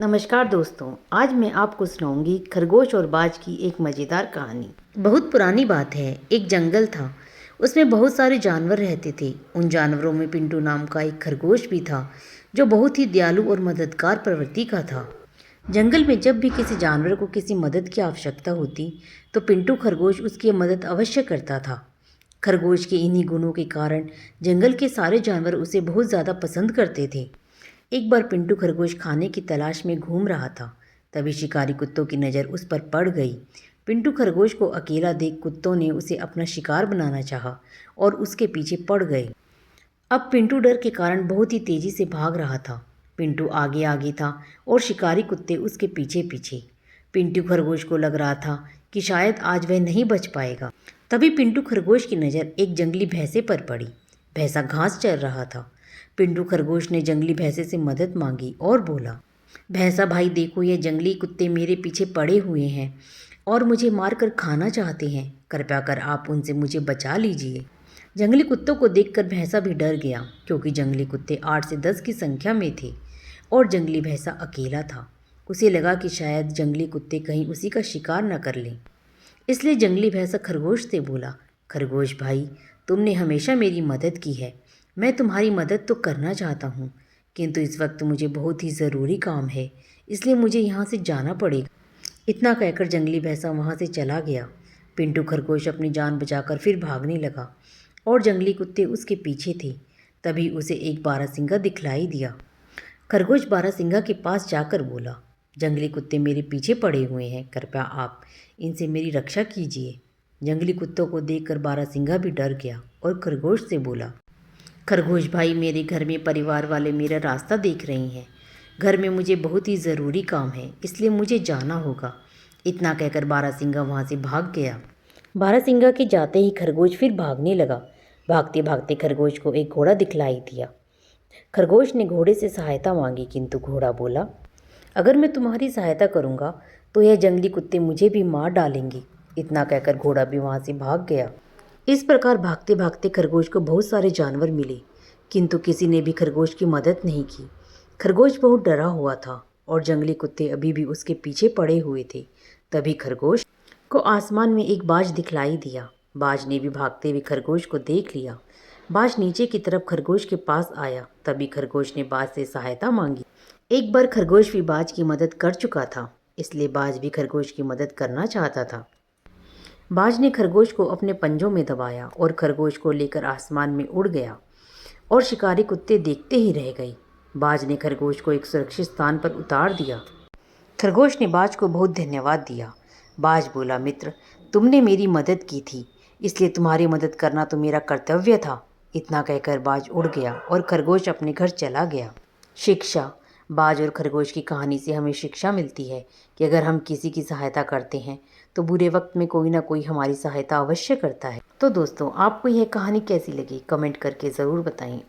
नमस्कार दोस्तों, आज मैं आपको सुनाऊंगी खरगोश और बाज की एक मज़ेदार कहानी। बहुत पुरानी बात है। एक जंगल था, उसमें बहुत सारे जानवर रहते थे। उन जानवरों में पिंटू नाम का एक खरगोश भी था, जो बहुत ही दयालु और मददगार प्रवृत्ति का था। जंगल में जब भी किसी जानवर को किसी मदद की आवश्यकता होती, तो पिंटू खरगोश उसकी मदद अवश्य करता था। खरगोश के इन्हीं गुणों के कारण जंगल के सारे जानवर उसे बहुत ज़्यादा पसंद करते थे। एक बार पिंटू खरगोश खाने की तलाश में घूम रहा था। तभी शिकारी कुत्तों की नज़र उस पर पड़ गई। पिंटू खरगोश को अकेला देख कुत्तों ने उसे अपना शिकार बनाना चाहा और उसके पीछे पड़ गए। अब पिंटू डर के कारण बहुत ही तेजी से भाग रहा था। पिंटू आगे आगे था और शिकारी कुत्ते उसके पीछे पीछे। पिंटू खरगोश को लग रहा था कि शायद आज वह नहीं बच पाएगा। तभी पिंटू खरगोश की नज़र एक जंगली भैंसे पर पड़ी। भैंसा घास चर रहा था। पिंटू खरगोश ने जंगली भैंसे से मदद मांगी और बोला, भैंसा भाई देखो, ये जंगली कुत्ते मेरे पीछे पड़े हुए हैं और मुझे मारकर खाना चाहते हैं। कृपया कर आप उनसे मुझे बचा लीजिए। जंगली कुत्तों को देखकर भैंसा भी डर गया, क्योंकि जंगली कुत्ते 8 से 10 की संख्या में थे और जंगली भैंसा अकेला था। उसे लगा कि शायद जंगली कुत्ते कहीं उसी का शिकार न कर लें। इसलिए जंगली भैंसा खरगोश से बोला, खरगोश भाई, तुमने हमेशा मेरी मदद की है। मैं तुम्हारी मदद तो करना चाहता हूँ, किंतु इस वक्त मुझे बहुत ही ज़रूरी काम है, इसलिए मुझे यहाँ से जाना पड़ेगा। इतना कहकर जंगली भैंसा वहाँ से चला गया। पिंटू खरगोश अपनी जान बचाकर फिर भागने लगा और जंगली कुत्ते उसके पीछे थे। तभी उसे एक बारहसिंगा दिखलाई दिया। खरगोश बारहसिंगा के पास जाकर बोला, जंगली कुत्ते मेरे पीछे पड़े हुए हैं, कृपया आप इनसे मेरी रक्षा कीजिए। जंगली कुत्तों को देखकर बारहसिंगा भी डर गया और खरगोश से बोला, खरगोश भाई, मेरे घर में परिवार वाले मेरा रास्ता देख रहे हैं। घर में मुझे बहुत ही ज़रूरी काम है, इसलिए मुझे जाना होगा। इतना कहकर बारहसिंगा वहाँ से भाग गया। बारहसिंगा के जाते ही खरगोश फिर भागने लगा। भागते भागते खरगोश को एक घोड़ा दिखलाई दिया। खरगोश ने घोड़े से सहायता मांगी, किंतु घोड़ा बोला, अगर मैं तुम्हारी सहायता करूँगा तो यह जंगली कुत्ते मुझे भी मार डालेंगे। इतना कहकर घोड़ा भी वहाँ से भाग गया। इस प्रकार भागते भागते खरगोश को बहुत सारे जानवर मिले, किंतु किसी ने भी खरगोश की मदद नहीं की। खरगोश बहुत डरा हुआ था और जंगली कुत्ते अभी भी उसके पीछे पड़े हुए थे। तभी खरगोश को आसमान में एक बाज दिखलाई दिया। बाज ने भी भागते हुए खरगोश को देख लिया। बाज नीचे की तरफ खरगोश के पास आया। तभी खरगोश ने बाज से सहायता मांगी। एक बार खरगोश भी बाज की मदद कर चुका था, इसलिए बाज भी खरगोश की मदद करना चाहता था। बाज ने खरगोश को अपने पंजों में दबाया और खरगोश को लेकर आसमान में उड़ गया और शिकारी कुत्ते देखते ही रह गए। बाज ने खरगोश को एक सुरक्षित स्थान पर उतार दिया। खरगोश ने बाज को बहुत धन्यवाद दिया। बाज बोला, मित्र, तुमने मेरी मदद की थी, इसलिए तुम्हारी मदद करना तो मेरा कर्तव्य था। इतना कहकर बाज उड़ गया और खरगोश अपने घर चला गया। शिक्षा। बाज और खरगोश की कहानी से हमें शिक्षा मिलती है कि अगर हम किसी की सहायता करते हैं तो बुरे वक्त में कोई ना कोई हमारी सहायता अवश्य करता है। तो दोस्तों, आपको यह कहानी कैसी लगी, कमेंट करके ज़रूर बताएं।